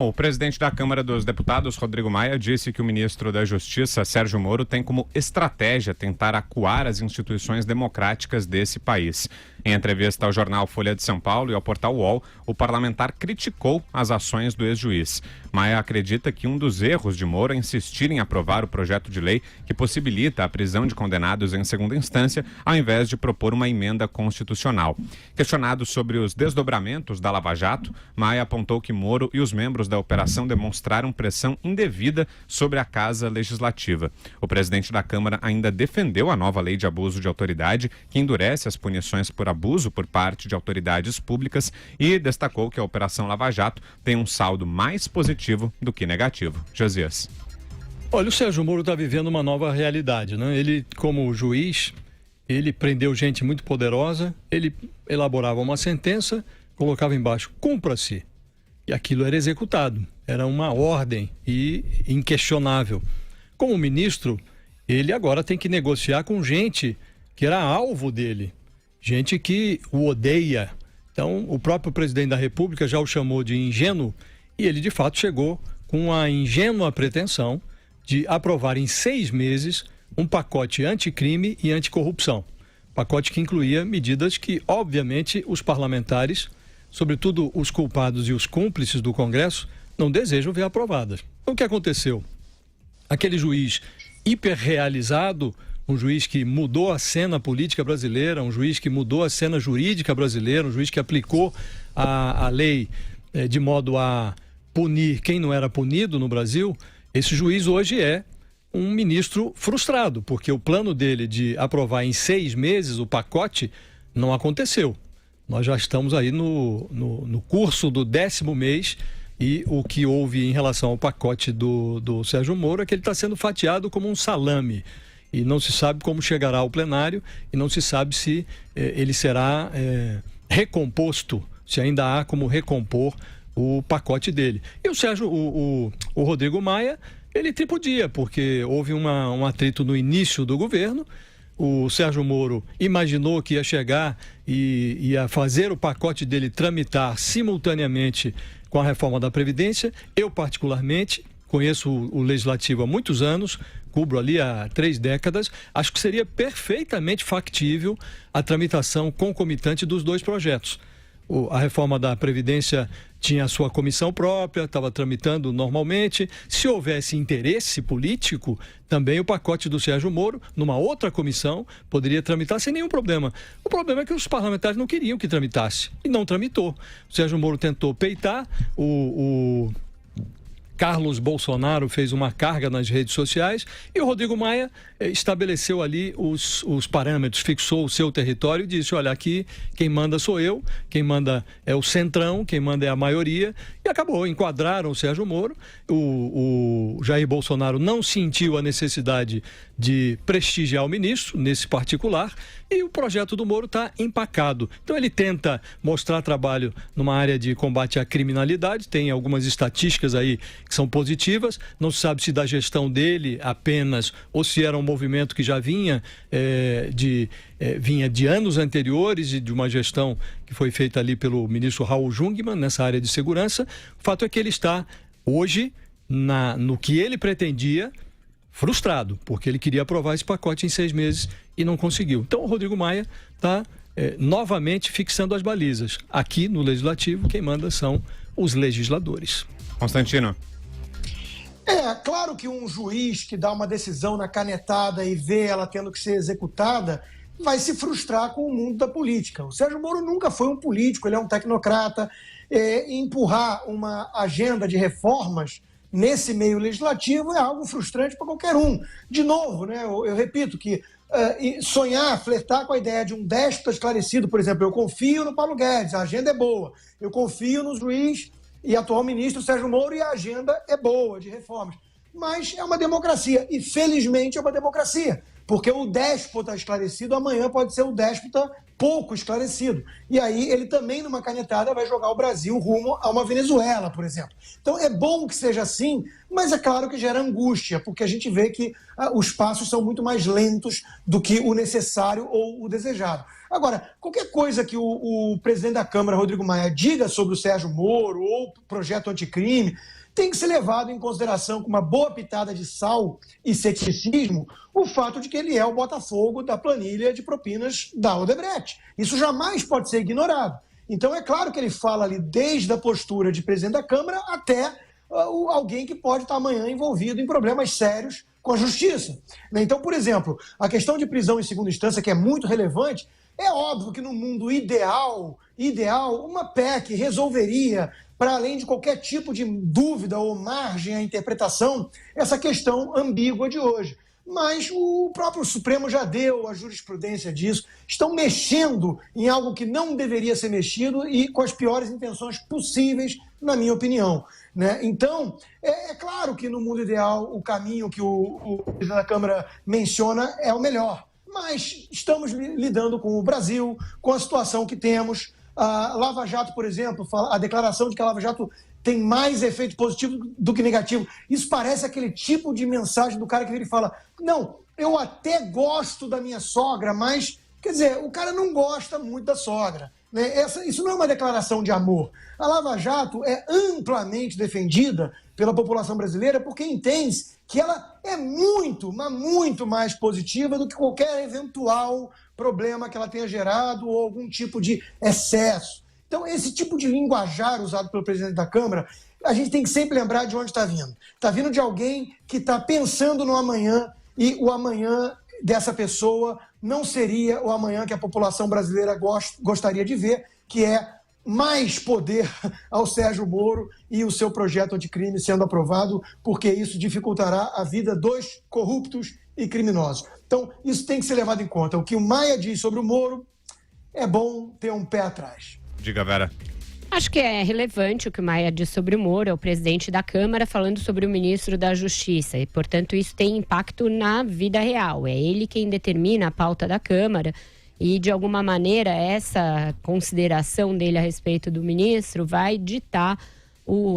O presidente da Câmara dos Deputados, Rodrigo Maia, disse que o ministro da Justiça, Sérgio Moro, tem como estratégia tentar acuar as instituições democráticas desse país. Em entrevista ao jornal Folha de São Paulo e ao portal UOL, o parlamentar criticou as ações do ex-juiz. Maia acredita que um dos erros de Moro é insistir em aprovar o projeto de lei que possibilita a prisão de condenados em segunda instância, ao invés de propor uma emenda constitucional. Questionado sobre os desdobramentos da Lava Jato, Maia apontou que Moro e os membros da operação demonstraram pressão indevida sobre a Casa Legislativa. O presidente da Câmara ainda defendeu a nova lei de abuso de autoridade, que endurece as punições por abuso por parte de autoridades públicas, e destacou que a Operação Lava Jato tem um saldo mais positivo do que negativo. Josias. Olha, o Sérgio Moro está vivendo uma nova realidade, né? Ele, como juiz, ele prendeu gente muito poderosa, ele elaborava uma sentença, colocava embaixo, cumpra-se. E aquilo era executado, era uma ordem e inquestionável. Como ministro, ele agora tem que negociar com gente que era alvo dele, gente que o odeia. Então, o próprio presidente da República já o chamou de ingênuo e ele, de fato, chegou com a ingênua pretensão de aprovar em 6 meses um pacote anticrime e anticorrupção. Pacote que incluía medidas que, obviamente, os parlamentares, sobretudo os culpados e os cúmplices do Congresso, não desejam ver aprovadas. Então, o que aconteceu? Aquele juiz hiperrealizado, um juiz que mudou a cena política brasileira, um juiz que mudou a cena jurídica brasileira, um juiz que aplicou a lei de modo a punir quem não era punido no Brasil. Esse juiz hoje é um ministro frustrado, porque o plano dele de aprovar em 6 meses o pacote não aconteceu. Nós já estamos aí no curso do 10º mês e o que houve em relação ao pacote do Sérgio Moro é que ele está sendo fatiado como um salame e não se sabe como chegará ao plenário e não se sabe se ele será recomposto, se ainda há como recompor o pacote dele. E o Sérgio, o Rodrigo Maia, ele tripudia, porque houve um atrito no início do governo. O Sérgio Moro imaginou que ia chegar e ia fazer o pacote dele tramitar simultaneamente com a reforma da Previdência. Eu, particularmente, conheço o Legislativo há muitos anos, cubro ali há 3 décadas, acho que seria perfeitamente factível a tramitação concomitante dos 2 projetos. A reforma da Previdência tinha a sua comissão própria, estava tramitando normalmente. Se houvesse interesse político, também o pacote do Sérgio Moro, numa outra comissão, poderia tramitar sem nenhum problema. O problema é que os parlamentares não queriam que tramitasse e não tramitou. O Sérgio Moro tentou peitar, o Carlos Bolsonaro fez uma carga nas redes sociais e o Rodrigo Maia estabeleceu ali os parâmetros, fixou o seu território e disse, olha, aqui quem manda sou eu, quem manda é o centrão, quem manda é a maioria, e acabou, enquadraram o Sérgio Moro. O Jair Bolsonaro não sentiu a necessidade de prestigiar o ministro, nesse particular, e o projeto do Moro está empacado. Então ele tenta mostrar trabalho numa área de combate à criminalidade, tem algumas estatísticas aí que são positivas, não se sabe se da gestão dele apenas ou se era um movimento que já vinha de anos anteriores e de uma gestão que foi feita ali pelo ministro Raul Jungmann nessa área de segurança. O fato é que ele está hoje no que ele pretendia, frustrado, porque ele queria aprovar esse pacote em 6 meses e não conseguiu. Então o Rodrigo Maia está novamente fixando as balizas. Aqui no Legislativo, quem manda são os legisladores. Constantino. Claro que um juiz que dá uma decisão na canetada e vê ela tendo que ser executada vai se frustrar com o mundo da política. O Sérgio Moro nunca foi um político, ele é um tecnocrata. Empurrar uma agenda de reformas nesse meio legislativo é algo frustrante para qualquer um. De novo, né, eu repito que sonhar, flertar com a ideia de um déspota esclarecido, por exemplo, eu confio no Paulo Guedes, a agenda é boa, eu confio no juiz e atual ministro Sérgio Moro e a agenda é boa de reformas. Mas é uma democracia e felizmente é uma democracia, porque o déspota esclarecido amanhã pode ser o déspota pouco esclarecido. E aí ele também, numa canetada, vai jogar o Brasil rumo a uma Venezuela, por exemplo. Então é bom que seja assim, mas é claro que gera angústia, porque a gente vê que os passos são muito mais lentos do que o necessário ou o desejado. Agora, qualquer coisa que o presidente da Câmara, Rodrigo Maia, diga sobre o Sérgio Moro ou o projeto anticrime, tem que ser levado em consideração com uma boa pitada de sal e ceticismo o fato de que ele é o Botafogo da planilha de propinas da Odebrecht. Isso jamais pode ser ignorado. Então, é claro que ele fala ali desde a postura de presidente da Câmara até alguém que pode estar amanhã envolvido em problemas sérios com a justiça. Então, por exemplo, a questão de prisão em segunda instância, que é muito relevante, é óbvio que no mundo ideal, uma PEC resolveria, para além de qualquer tipo de dúvida ou margem à interpretação, essa questão ambígua de hoje. Mas o próprio Supremo já deu a jurisprudência disso, estão mexendo em algo que não deveria ser mexido e com as piores intenções possíveis, na minha opinião. Então, é claro que no mundo ideal o caminho que o presidente da Câmara menciona é o melhor, mas estamos lidando com o Brasil, com a situação que temos. A Lava Jato, por exemplo, a declaração de que a Lava Jato tem mais efeito positivo do que negativo. Isso parece aquele tipo de mensagem do cara que ele fala: não, eu até gosto da minha sogra, mas, quer dizer, o cara não gosta muito da sogra. Isso não é uma declaração de amor. A Lava Jato é amplamente defendida pela população brasileira porque entende que ela é muito, mas muito mais positiva do que qualquer eventual problema que ela tenha gerado ou algum tipo de excesso. Então, esse tipo de linguajar usado pelo presidente da Câmara, a gente tem que sempre lembrar de onde está vindo. Está vindo de alguém que está pensando no amanhã, e o amanhã dessa pessoa não seria o amanhã que a população brasileira gostaria de ver, que é mais poder ao Sérgio Moro e o seu projeto anticrime sendo aprovado, porque isso dificultará a vida dos corruptos e criminosos. Então, isso tem que ser levado em conta. O que o Maia diz sobre o Moro, é bom ter um pé atrás. Diga, Vera. Acho que é relevante o que o Maia diz sobre o Moro, é o presidente da Câmara falando sobre o ministro da Justiça, e, portanto, isso tem impacto na vida real. É ele quem determina a pauta da Câmara e, de alguma maneira, essa consideração dele a respeito do ministro vai ditar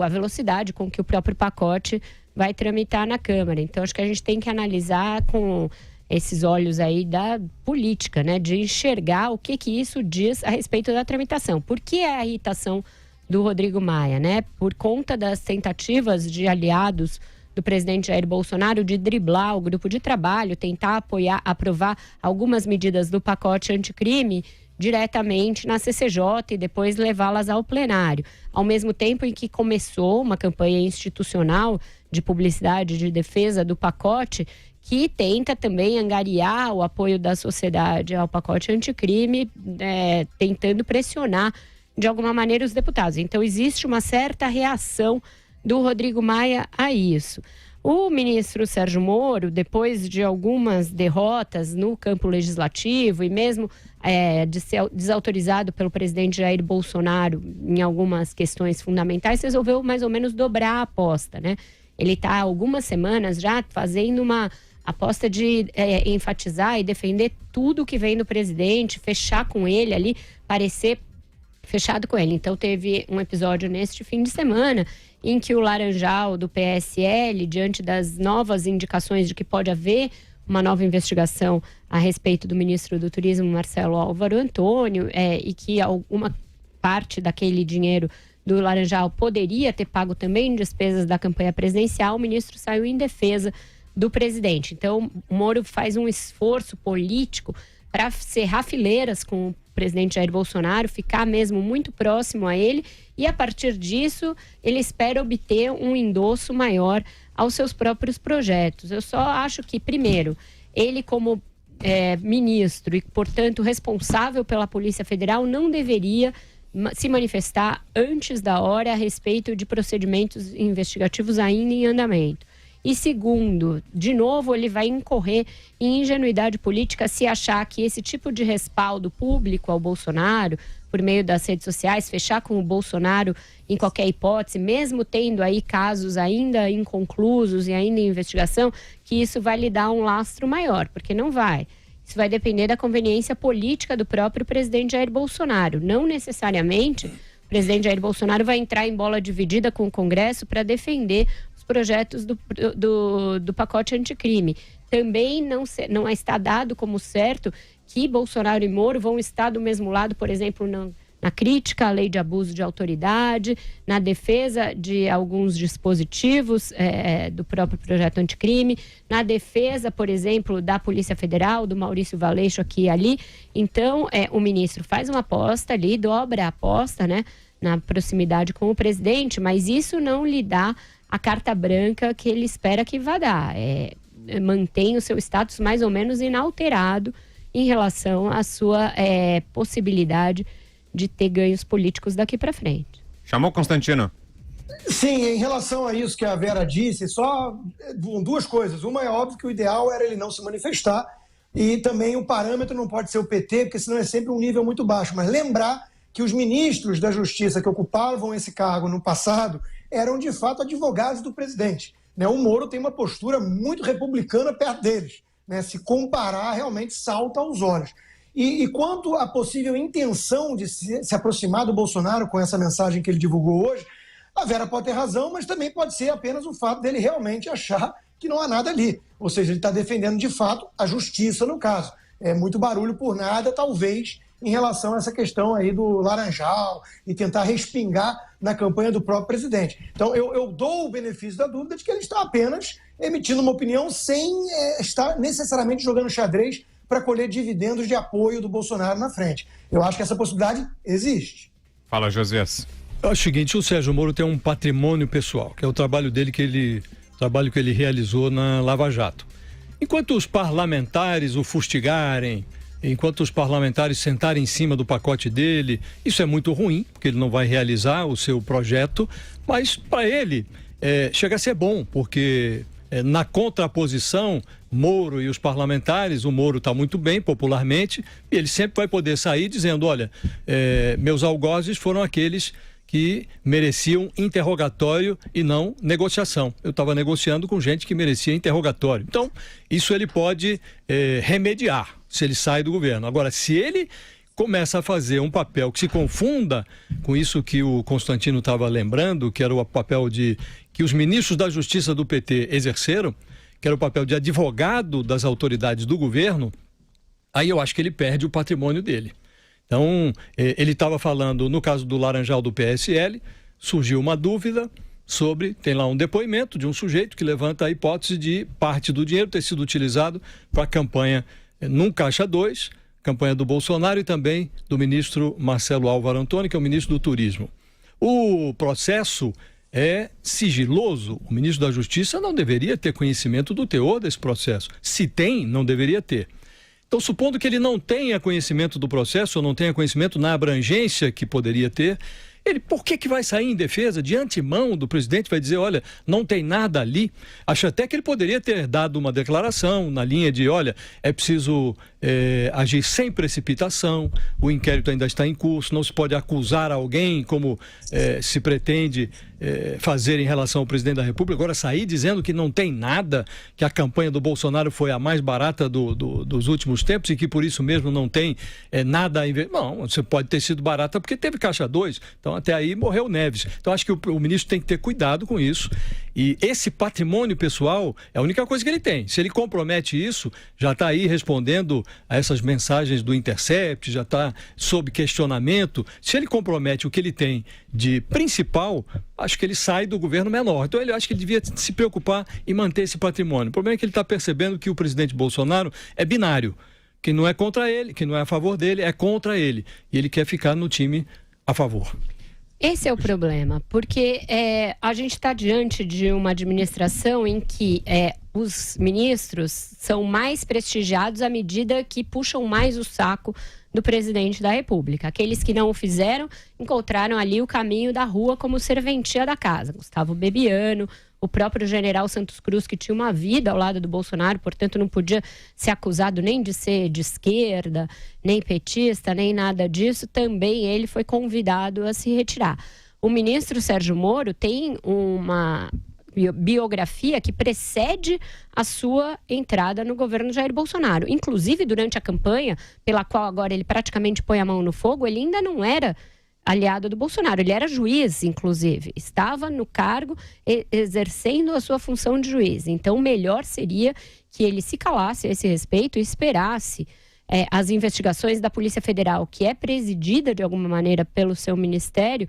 a velocidade com que o próprio pacote vai tramitar na Câmara. Então, acho que a gente tem que analisar com esses olhos aí da política, né? De enxergar o que isso diz a respeito da tramitação. Por que a irritação do Rodrigo Maia, né? Por conta das tentativas de aliados do presidente Jair Bolsonaro de driblar o grupo de trabalho, tentar aprovar algumas medidas do pacote anticrime diretamente na CCJ e depois levá-las ao plenário. Ao mesmo tempo em que começou uma campanha institucional de publicidade, de defesa do pacote, que tenta também angariar o apoio da sociedade ao pacote anticrime, tentando pressionar de alguma maneira os deputados. Então, existe uma certa reação do Rodrigo Maia a isso. O ministro Sérgio Moro, depois de algumas derrotas no campo legislativo e mesmo de ser desautorizado pelo presidente Jair Bolsonaro em algumas questões fundamentais, resolveu mais ou menos dobrar a aposta, né? Ele está há algumas semanas já fazendo uma aposta de enfatizar e defender tudo que vem do presidente, fechar com ele ali, parecer fechado com ele. Então, teve um episódio neste fim de semana em que o Laranjal do PSL, diante das novas indicações de que pode haver uma nova investigação a respeito do ministro do Turismo, Marcelo Álvaro Antônio, e que alguma parte daquele dinheiro do Laranjal poderia ter pago também despesas da campanha presidencial, o ministro saiu em defesa do presidente. Então, o Moro faz um esforço político para cerrar fileiras com o presidente Jair Bolsonaro, ficar mesmo muito próximo a ele, e a partir disso ele espera obter um endosso maior aos seus próprios projetos. Eu só acho que, primeiro, ele como ministro e, portanto, responsável pela Polícia Federal, não deveria se manifestar antes da hora a respeito de procedimentos investigativos ainda em andamento. E segundo, de novo, ele vai incorrer em ingenuidade política se achar que esse tipo de respaldo público ao Bolsonaro, por meio das redes sociais, fechar com o Bolsonaro em qualquer hipótese, mesmo tendo aí casos ainda inconclusos e ainda em investigação, que isso vai lhe dar um lastro maior, porque não vai. Isso vai depender da conveniência política do próprio presidente Jair Bolsonaro. Não necessariamente o presidente Jair Bolsonaro vai entrar em bola dividida com o Congresso para defender os os projetos do pacote anticrime. Também não está dado como certo que Bolsonaro e Moro vão estar do mesmo lado, por exemplo, na crítica à lei de abuso de autoridade, na defesa de alguns dispositivos do próprio projeto anticrime, na defesa, por exemplo, da Polícia Federal, do Maurício Valeixo aqui e ali. Então, o ministro faz uma aposta ali, dobra a aposta, né, na proximidade com o presidente, mas isso não lhe dá a carta branca que ele espera que vá dar. Mantém o seu status mais ou menos inalterado em relação à sua possibilidade de ter ganhos políticos daqui para frente. Chamou, Constantino? Sim, em relação a isso que a Vera disse, só duas coisas. Uma, é óbvio que o ideal era ele não se manifestar, e também o parâmetro não pode ser o PT, porque senão é sempre um nível muito baixo. Mas lembrar que os ministros da Justiça que ocupavam esse cargo no passado eram, de fato, advogados do presidente. O Moro tem uma postura muito republicana perto deles. Se comparar, realmente salta aos olhos. E quanto à possível intenção de se aproximar do Bolsonaro com essa mensagem que ele divulgou hoje, a Vera pode ter razão, mas também pode ser apenas o fato dele realmente achar que não há nada ali. Ou seja, ele está defendendo, de fato, a justiça no caso. É muito barulho por nada, talvez, em relação a essa questão aí do Laranjal e tentar respingar na campanha do próprio presidente. Então, eu dou o benefício da dúvida de que ele está apenas emitindo uma opinião sem estar necessariamente jogando xadrez para colher dividendos de apoio do Bolsonaro na frente. Eu acho que essa possibilidade existe. Fala, Josias. É o seguinte, o Sérgio Moro tem um patrimônio pessoal, que é o trabalho dele que ele realizou na Lava Jato. Enquanto os parlamentares o fustigarem, enquanto os parlamentares sentarem em cima do pacote dele, isso é muito ruim, porque ele não vai realizar o seu projeto, mas para ele chega a ser bom, porque na contraposição, Moro e os parlamentares, o Moro está muito bem popularmente, e ele sempre vai poder sair dizendo, olha, meus algozes foram aqueles que mereciam interrogatório e não negociação. Eu estava negociando com gente que merecia interrogatório. Então, isso ele pode remediar se ele sai do governo. Agora, se ele começa a fazer um papel que se confunda com isso que o Constantino estava lembrando, que era o papel que os ministros da Justiça do PT exerceram, que era o papel de advogado das autoridades do governo, aí eu acho que ele perde o patrimônio dele. Então, ele estava falando, no caso do Laranjal do PSL, surgiu uma dúvida sobre, tem lá um depoimento de um sujeito que levanta a hipótese de parte do dinheiro ter sido utilizado para a campanha num Caixa 2, campanha do Bolsonaro e também do ministro Marcelo Álvaro Antônio, que é o ministro do Turismo. O processo é sigiloso, o ministro da Justiça não deveria ter conhecimento do teor desse processo. Se tem, não deveria ter. Então, supondo que ele não tenha conhecimento do processo, ou não tenha conhecimento na abrangência que poderia ter, ele, por que vai sair em defesa de antemão do presidente, vai dizer, olha, não tem nada ali? Acho até que ele poderia ter dado uma declaração na linha de, olha, é preciso agir sem precipitação, o inquérito ainda está em curso, não se pode acusar alguém como se pretende fazer em relação ao presidente da República. Agora sair dizendo que não tem nada, que a campanha do Bolsonaro foi a mais barata dos últimos tempos e que por isso mesmo não tem nada a investir. Não, você pode ter sido barata porque teve Caixa 2, então até aí morreu Neves. Então acho que o ministro tem que ter cuidado com isso, e esse patrimônio pessoal é a única coisa que ele tem. Se ele compromete isso, já está aí respondendo a essas mensagens do Intercept, já está sob questionamento. Se ele compromete o que ele tem de principal, acho que ele sai do governo menor. Então, acho que ele devia se preocupar em manter esse patrimônio. O problema é que ele está percebendo que o presidente Bolsonaro é binário, que não é contra ele, que não é a favor dele, é contra ele. E ele quer ficar no time a favor. Esse é o problema, porque a gente está diante de uma administração em que os ministros são mais prestigiados à medida que puxam mais o saco do presidente da República. Aqueles que não o fizeram encontraram ali o caminho da rua como serventia da casa. Gustavo Bebiano, o próprio general Santos Cruz, que tinha uma vida ao lado do Bolsonaro, portanto não podia ser acusado nem de ser de esquerda, nem petista, nem nada disso, também ele foi convidado a se retirar. O ministro Sérgio Moro tem uma biografia que precede a sua entrada no governo Jair Bolsonaro. Inclusive, durante a campanha, pela qual agora ele praticamente põe a mão no fogo, ele ainda não era aliado do Bolsonaro. Ele era juiz, inclusive, estava no cargo exercendo a sua função de juiz. Então, melhor seria que ele se calasse a esse respeito e esperasse as investigações da Polícia Federal, que é presidida de alguma maneira pelo seu ministério,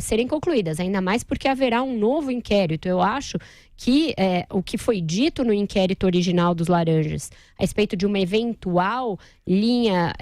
serem concluídas, ainda mais porque haverá um novo inquérito. Eu acho que o que foi dito no inquérito original dos Laranjas a respeito de uma eventual linha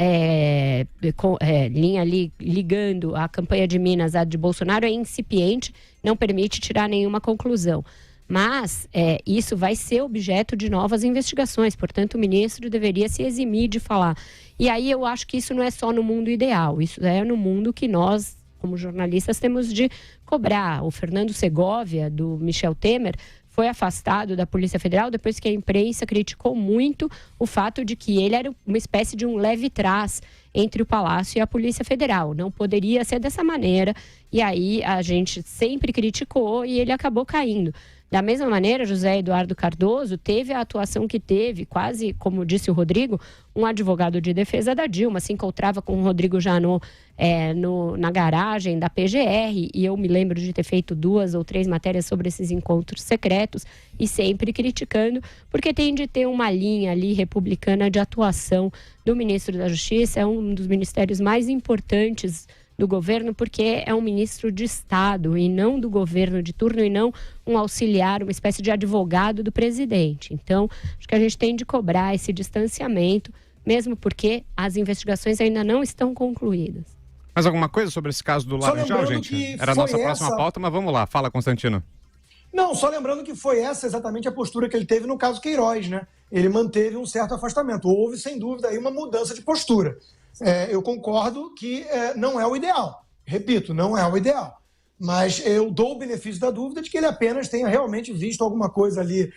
ali ligando a campanha de Minas à de Bolsonaro é incipiente, não permite tirar nenhuma conclusão. Mas isso vai ser objeto de novas investigações, portanto o ministro deveria se eximir de falar. E aí eu acho que isso não é só no mundo ideal, isso é no mundo que nós, como jornalistas, temos de cobrar. O Fernando Segovia, do Michel Temer, foi afastado da Polícia Federal depois que a imprensa criticou muito o fato de que ele era uma espécie de um leve-trás entre o Palácio e a Polícia Federal. Não poderia ser dessa maneira, e aí a gente sempre criticou e ele acabou caindo. Da mesma maneira, José Eduardo Cardoso teve a atuação que teve, quase, como disse o Rodrigo, um advogado de defesa da Dilma, se encontrava com o Rodrigo Janot na garagem da PGR, e eu me lembro de ter feito 2 ou 3 matérias sobre esses encontros secretos, e sempre criticando, porque tem de ter uma linha ali republicana de atuação do ministro da Justiça, é um dos ministérios mais importantes do governo, porque é um ministro de Estado e não do governo de turno, e não um auxiliar, uma espécie de advogado do presidente. Então, acho que a gente tem de cobrar esse distanciamento, mesmo porque as investigações ainda não estão concluídas. Mais alguma coisa sobre esse caso do Laranjal, gente? Era a nossa próxima pauta, mas vamos lá. Fala, Constantino. Não, só lembrando que foi essa exatamente a postura que ele teve no caso Queiroz, né? Ele manteve um certo afastamento. Houve, sem dúvida, aí uma mudança de postura. Eu concordo que não é o ideal. Repito, não é o ideal. Mas eu dou o benefício da dúvida de que ele apenas tenha realmente visto alguma coisa ali,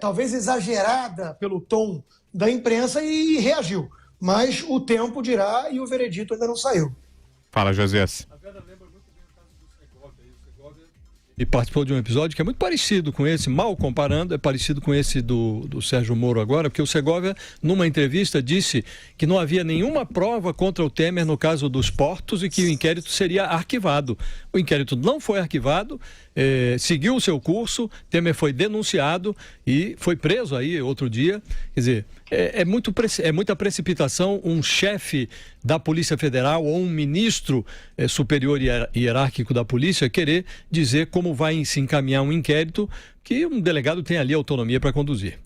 talvez exagerada pelo tom da imprensa, e reagiu. Mas o tempo dirá e o veredito ainda não saiu. Fala, Josias. E participou de um episódio que é muito parecido com esse, mal comparando, é parecido com esse do Sérgio Moro agora, porque o Segovia, numa entrevista, disse que não havia nenhuma prova contra o Temer no caso dos portos e que o inquérito seria arquivado. O inquérito não foi arquivado, seguiu o seu curso, Temer foi denunciado e foi preso aí outro dia. Quer dizer, é muita precipitação um chefe da Polícia Federal ou um ministro superior hierárquico da polícia querer dizer como vai se encaminhar um inquérito que um delegado tem ali autonomia para conduzir.